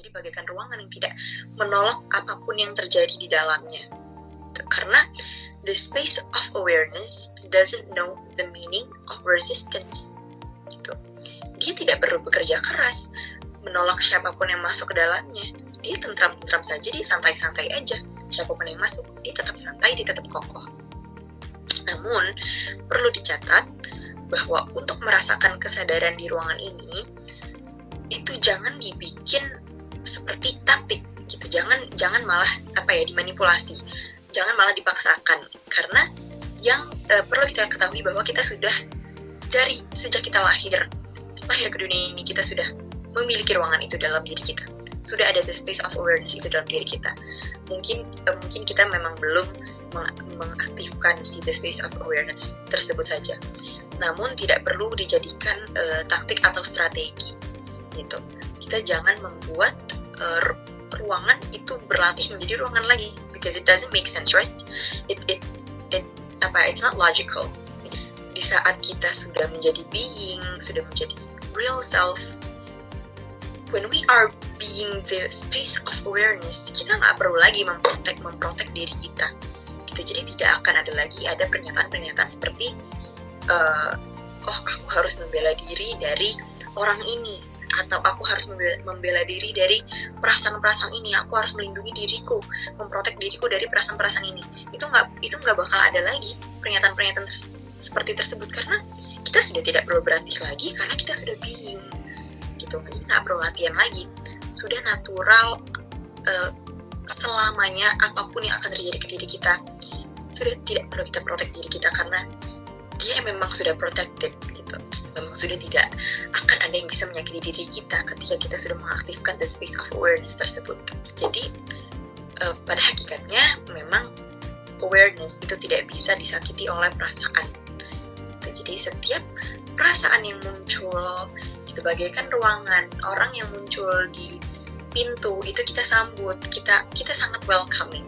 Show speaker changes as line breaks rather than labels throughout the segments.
jadi bagaikan ruangan yang tidak menolak apapun yang terjadi di dalamnya. Karena the space of awareness doesn't know the meaning of resistance. Gitu. Dia tidak perlu bekerja keras menolak siapapun yang masuk ke dalamnya. Dia tentram-tentram saja, dia santai-santai aja. Siapapun yang masuk, dia tetap santai, dia tetap kokoh. Namun, perlu dicatat bahwa untuk merasakan kesadaran di ruangan ini, itu jangan dibikin seperti taktik gitu. Jangan malah dimanipulasi. Jangan malah dipaksakan, karena yang perlu kita ketahui bahwa kita sudah dari sejak kita lahir ke dunia ini, kita sudah memiliki ruangan itu dalam diri kita. Sudah ada the space of awareness itu dalam diri kita. Mungkin kita memang belum mengaktifkan si the space of awareness tersebut saja. Namun tidak perlu dijadikan taktik atau strategi gitu. Kita jangan membuat ruangan itu berlatih menjadi ruangan lagi, because it doesn't make sense, right? It's not logical. Di saat kita sudah menjadi being, sudah menjadi real self, when we are being the space of awareness, kita nggak perlu lagi memprotek diri kita. Gitu. Jadi tidak akan ada pernyataan-pernyataan seperti, aku harus membela diri dari orang ini, atau aku harus membela diri dari perasaan-perasaan ini, aku harus melindungi diriku, memprotek diriku dari perasaan-perasaan ini. Itu nggak bakal ada lagi pernyataan-pernyataan seperti tersebut, karena kita sudah tidak perlu berlatih lagi, karena kita sudah being gitu. Jadi nggak perlu latihan lagi, sudah natural selamanya. Apapun yang akan terjadi ke diri kita, sudah tidak perlu kita protek diri kita, karena dia memang sudah protected gitu. Memang sudah tidak akan ada yang bisa menyakiti diri kita ketika kita sudah mengaktifkan the space of awareness tersebut. Jadi pada hakikatnya memang awareness itu tidak bisa disakiti oleh perasaan. Jadi setiap perasaan yang muncul itu bagaikan ruangan, orang yang muncul di pintu itu kita sambut, kita sangat welcoming.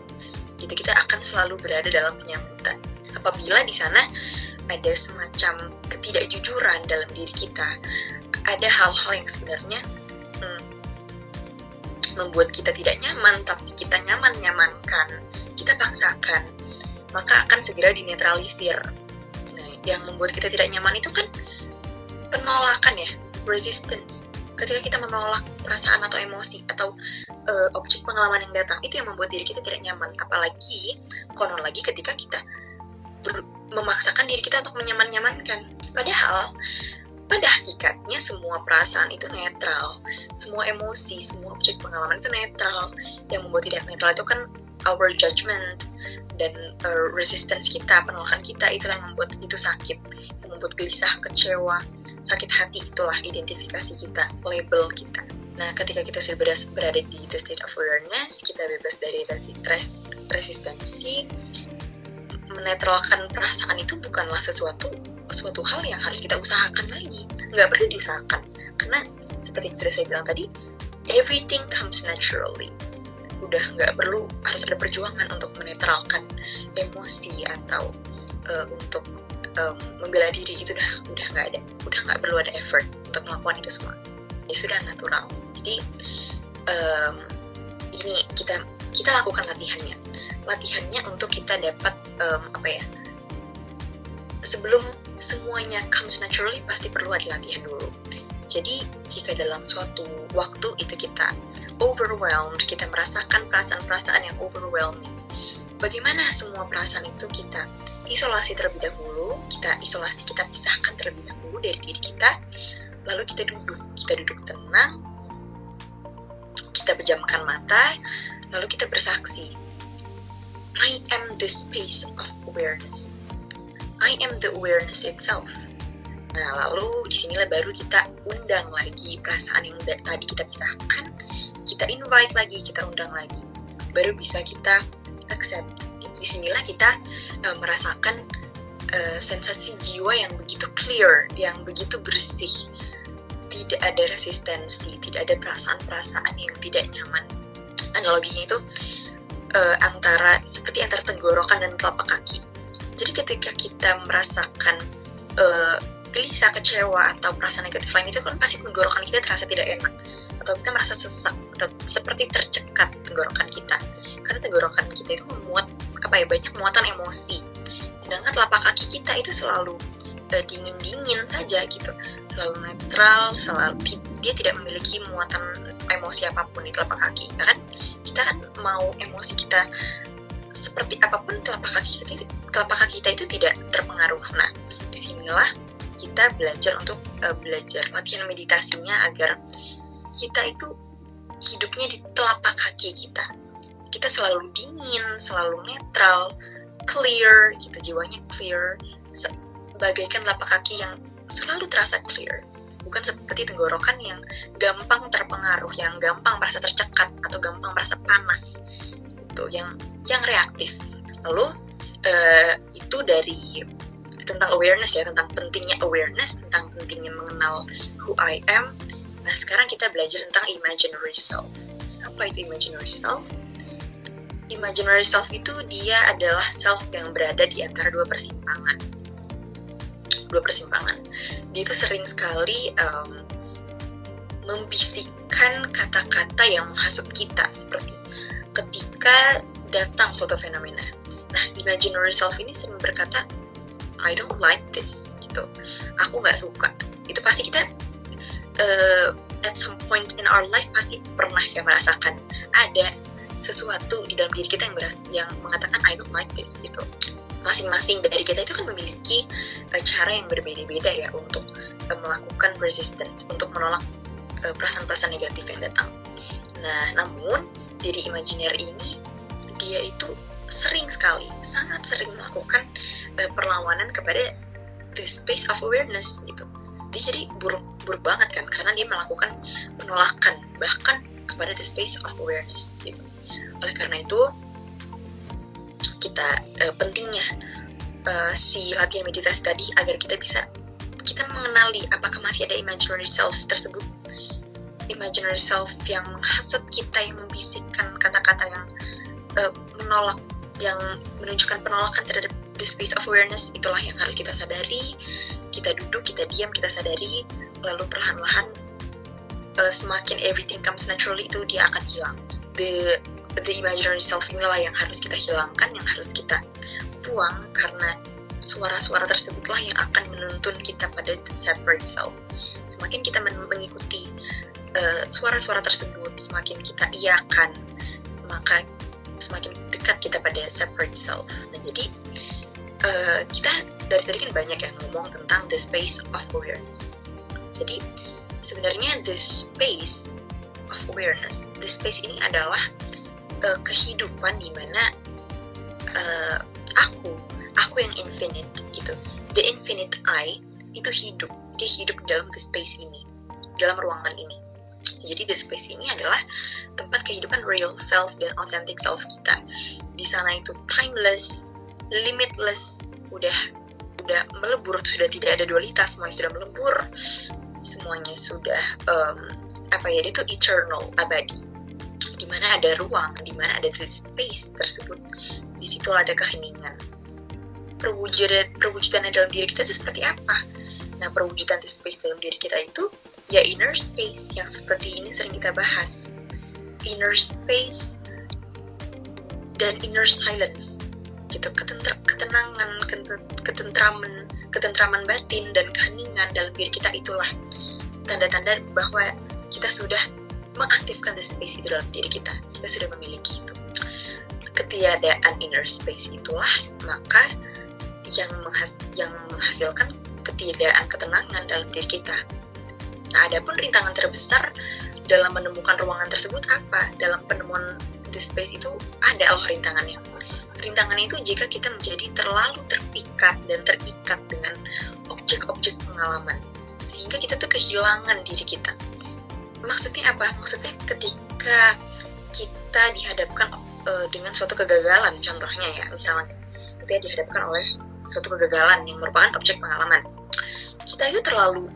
Gitu, kita akan selalu berada dalam penyambutan. Apabila di sana ada semacam ketidakjujuran dalam diri kita, ada hal-hal yang sebenarnya membuat kita tidak nyaman, tapi kita nyamankan, kita paksakan, maka akan segera dinetralisir. Nah, yang membuat kita tidak nyaman itu kan penolakan ya, resistance. Ketika kita menolak perasaan atau emosi atau objek pengalaman yang datang, itu yang membuat diri kita tidak nyaman. Apalagi konon lagi ketika kita memaksakan diri kita untuk menyaman-nyamankan. Padahal pada hakikatnya semua perasaan itu netral, semua emosi, semua objek pengalaman itu netral. Yang membuat tidak netral itu kan our judgment dan resistance kita, penolakan kita, itulah yang membuat itu sakit, yang membuat gelisah, kecewa, sakit hati. Itulah identifikasi kita, label kita. Nah, ketika kita sudah berada di the state of awareness, kita bebas dari resistensi. Menetralkan perasaan itu bukanlah suatu hal yang harus kita usahakan lagi. Nggak perlu diusahakan, karena seperti yang sudah saya bilang tadi, everything comes naturally. Udah nggak perlu harus ada perjuangan untuk menetralkan emosi atau untuk membela diri. Itu udah nggak ada, udah nggak perlu ada effort untuk melakukan itu semua. Ya sudah natural. Jadi ini kita lakukan latihannya untuk kita dapat sebelum semuanya comes naturally, pasti perlu ada latihan dulu. Jadi jika dalam suatu waktu itu kita overwhelmed, kita merasakan perasaan-perasaan yang overwhelming, bagaimana semua perasaan itu kita isolasi terlebih dahulu, kita pisahkan terlebih dahulu dari diri kita, lalu kita duduk tenang, kita pejamkan mata, lalu kita bersaksi, I am the space of awareness. I am the awareness itself. Nah, lalu disinilah baru kita undang lagi perasaan yang tadi kita pisahkan, kita invite lagi, kita undang lagi, baru bisa kita accept. Disinilah kita merasakan sensasi jiwa yang begitu clear, yang begitu bersih, tidak ada resistensi, tidak ada perasaan-perasaan yang tidak nyaman. Analoginya itu seperti antara tenggorokan dan telapak kaki. Jadi ketika kita merasakan gelisah, kecewa, atau perasaan negatif lain itu kan pasti tenggorokan kita terasa tidak enak, atau kita merasa sesak, atau seperti tercekat tenggorokan kita, karena tenggorokan kita itu memuat banyak muatan emosi, sedangkan telapak kaki kita itu selalu dingin-dingin saja gitu, selalu netral, dia tidak memiliki muatan emosi apapun di telapak kaki. Kan kita kan mau emosi kita seperti apapun, telapak kaki kita itu tidak terpengaruh. Nah, disinilah kita belajar untuk belajar latihan meditasinya agar kita itu hidupnya di telapak kaki kita. Kita selalu dingin, selalu netral, clear, gitu, jiwanya clear, bagaikan telapak kaki yang selalu terasa clear, bukan seperti tenggorokan yang gampang terpengaruh, yang gampang merasa tercekat atau gampang merasa panas, itu yang reaktif. Lalu itu dari tentang awareness ya, tentang pentingnya awareness, tentang pentingnya mengenal who I am. Nah, sekarang kita belajar tentang imaginary self. Apa itu imaginary self? Imaginary self itu dia adalah self yang berada di antara dua persimpangan. Dia itu sering sekali membisikkan kata-kata yang menghasut kita, seperti ketika datang suatu fenomena. Nah, imaginary self ini sering berkata, I don't like this, gitu. Aku nggak suka. Itu pasti kita at some point in our life pasti pernah ya merasakan ada sesuatu di dalam diri kita yang mengatakan I don't like this, gitu. Masing-masing dari kita itu kan memiliki cara yang berbeda-beda ya untuk melakukan resistance, untuk menolak perasaan-perasaan negatif yang datang. Nah, namun diri imajiner ini dia itu sangat sering melakukan perlawanan kepada the space of awareness, gitu. Dia jadi buruk banget kan, karena dia melakukan penolakan bahkan kepada the space of awareness, gitu. Oleh karena itu kita pentingnya si latihan meditasi tadi agar kita mengenali apakah masih ada imaginary self tersebut, imaginary self yang menghasut kita, yang membisikkan kata-kata yang menolak, yang menunjukkan penolakan terhadap the space of awareness. Itulah yang harus kita sadari. Kita duduk, kita diam, kita sadari, lalu perlahan-lahan semakin everything comes naturally, itu dia akan hilang. The imaginary self inilah yang harus kita hilangkan, yang harus kita buang, karena suara-suara tersebutlah yang akan menuntun kita pada separate self. Semakin kita mengikuti suara-suara tersebut, semakin kita iakan, maka semakin dekat kita pada separate self. Nah, jadi kita dari tadi kan banyak yang ngomong tentang the space of awareness. Jadi sebenarnya the space of awareness, the space ini adalah kehidupan di mana aku yang infinite, gitu. The infinite I itu hidup, dia hidup dalam the space ini, dalam ruangan ini. Jadi the space ini adalah tempat kehidupan real self dan authentic self kita. Di sana itu timeless, limitless, udah melebur, sudah tidak ada dualitas, semuanya sudah melebur, semuanya sudah dia itu eternal, abadi. Di mana ada ruang, di mana ada the space tersebut, di situ ada keheningan. Perwujudannya dalam diri kita itu seperti apa? Nah, perwujudan the space dalam diri kita itu ya inner space, yang seperti ini sering kita bahas. Inner space dan inner silence, gitu. Ketenangan, ketentraman batin dan keheningan dalam diri kita, itulah tanda-tanda bahwa kita sudah mengaktifkan the space itu dalam diri kita. Kita sudah memiliki itu. Ketiadaan inner space itulah maka yang menghasilkan ketiadaan ketenangan dalam diri kita. Nah, adapun rintangan terbesar dalam menemukan ruangan tersebut apa? Dalam penemuan the space itu ada loh rintangannya. Rintangannya itu jika kita menjadi terlalu terpikat dan terikat dengan objek-objek pengalaman, sehingga kita tuh kehilangan diri kita. Maksudnya apa? Maksudnya ketika kita dihadapkan dengan suatu kegagalan, contohnya ya, misalnya ketika dihadapkan oleh suatu kegagalan yang merupakan objek pengalaman, kita itu terlalu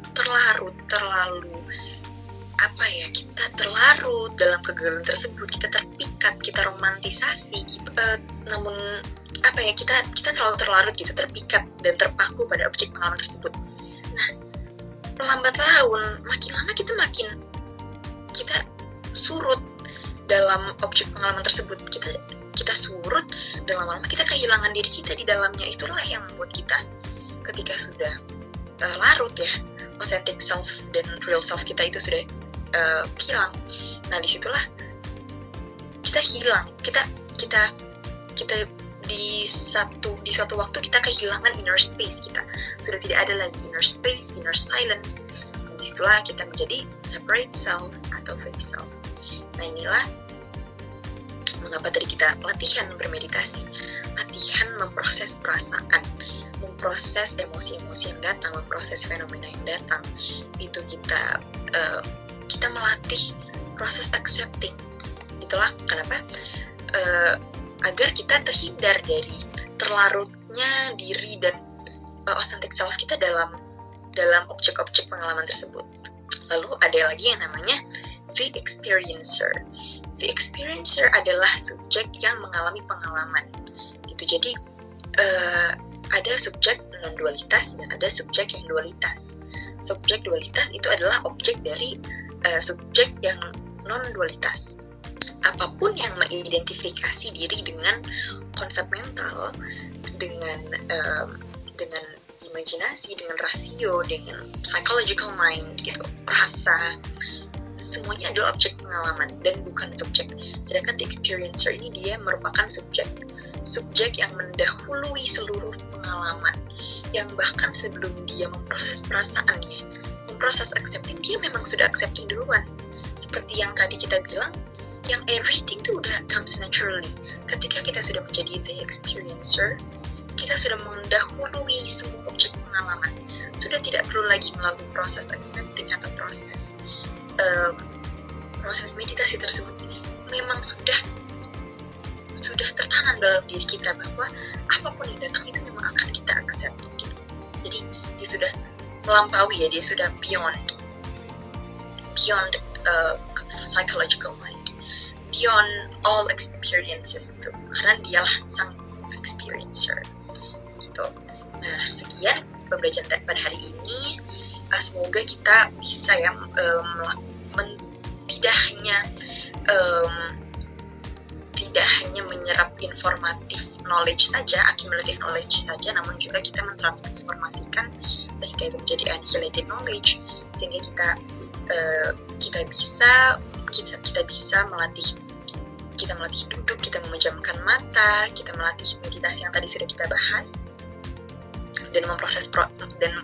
kita terlarut dalam kegagalan tersebut, kita terpikat, kita romantisasi, namun kita terlalu terlarut gitu, terpikat dan terpaku pada objek pengalaman tersebut. Nah, lambat laun, makin lama kita surut dalam objek pengalaman tersebut. Kita surut dan lama-lama kita kehilangan diri kita di dalamnya. Itulah yang membuat kita ketika sudah larut ya, authentic self dan real self kita itu sudah hilang. Nah, disitulah kita hilang. Kita di suatu waktu kita kehilangan inner space kita. Sudah tidak ada lagi inner space, inner silence. Dan disitulah kita menjadi separate self atau fake self. Nah, inilah mengapa tadi kita latihan bermeditasi, latihan memproses perasaan, memproses emosi-emosi yang datang, memproses fenomena yang datang. Itu kita melatih proses accepting. Itulah kenapa agar kita terhindar dari terlarutnya diri dan authentic self kita dalam objek-objek pengalaman tersebut. Lalu ada lagi yang namanya the experiencer. The experiencer adalah subjek yang mengalami pengalaman. Gitu. Jadi ada subjek non-dualitas dan ada subjek yang dualitas. Subjek dualitas itu adalah objek dari subjek yang non-dualitas. Apapun yang mengidentifikasi diri dengan konsep mental, dengan imajinasi, dengan rasio, dengan psychological mind, gitu, rasa, semuanya adalah objek pengalaman dan bukan subjek. Sedangkan the experiencer ini dia merupakan subjek yang mendahului seluruh pengalaman, yang bahkan sebelum dia memproses perasaannya, memproses accepting, dia memang sudah accepting duluan. Seperti yang tadi kita bilang, yang everything itu udah comes naturally. Ketika kita sudah menjadi the experiencer, kita sudah mendahului semua objek pengalaman. Sudah tidak perlu lagi melalui proses accepting atau proses meditasi tersebut. Memang sudah tertanam dalam diri kita bahwa apapun yang datang itu memang akan kita accept. Gitu. Jadi dia sudah melampaui ya, dia sudah beyond psychological mind, beyond all experiences itu, karena dialah sang experiencer. Gitu. Nah, sekian pembelajaran pada hari ini. Semoga kita bisa ya tidak hanya menyerap informatif knowledge saja, accumulative knowledge saja, namun juga kita mentransformasikan sehingga itu menjadi annihilated knowledge, sehingga kita bisa melatih duduk, kita memejamkan mata, kita melatih meditasi yang tadi sudah kita bahas, dan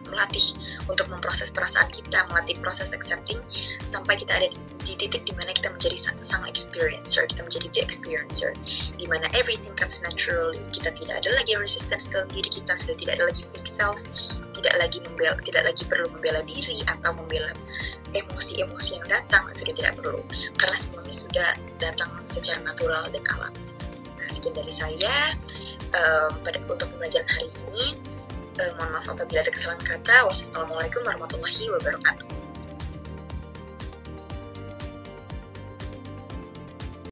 melatih untuk memproses perasaan kita, melatih proses accepting sampai kita ada di titik dimana kita menjadi sang experiencer, kita menjadi the experiencer, dimana everything comes naturally. Kita tidak ada lagi resistance dalam diri kita, sudah tidak ada lagi fake self, tidak lagi perlu membela diri atau membela emosi-emosi yang datang, sudah tidak perlu, karena semuanya sudah datang secara natural dan alami. Nah, sekian dari saya untuk pembelajaran hari ini. Mohon maaf apabila ada kesalahan kata. Wassalamualaikum warahmatullahi wabarakatuh.